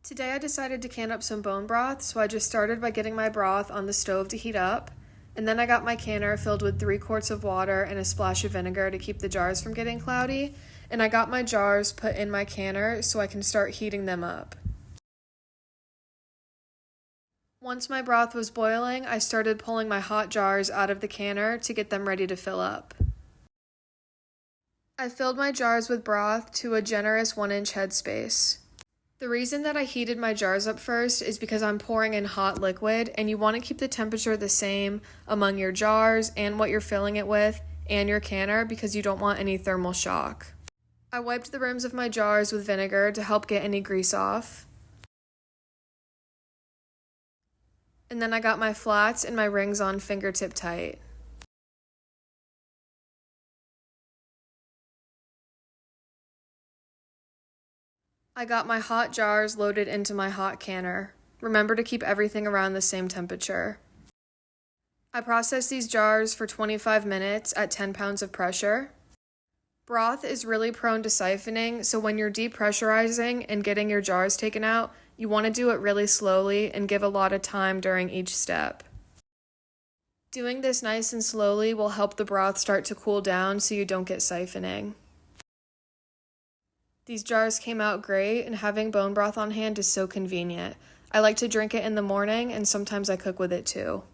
Today I decided to can up some bone broth, so I just started by getting my broth on the stove to heat up, and then I got my canner filled with 3 quarts of water and a splash of vinegar to keep the jars from getting cloudy, and I got my jars put in my canner so I can start heating them up. Once my broth was boiling, I started pulling my hot jars out of the canner to get them ready to fill up. I filled my jars with broth to a generous 1-inch headspace. The reason that I heated my jars up first is because I'm pouring in hot liquid, and you want to keep the temperature the same among your jars and what you're filling it with and your canner because you don't want any thermal shock. I wiped the rims of my jars with vinegar to help get any grease off. And then I got my flats and my rings on fingertip tight. I got my hot jars loaded into my hot canner. Remember to keep everything around the same temperature. I processed these jars for 25 minutes at 10 pounds of pressure. Broth is really prone to siphoning, so when you're depressurizing and getting your jars taken out, you want to do it really slowly and give a lot of time during each step. Doing this nice and slowly will help the broth start to cool down so you don't get siphoning. These jars came out great, and having bone broth on hand is so convenient. I like to drink it in the morning, and sometimes I cook with it too.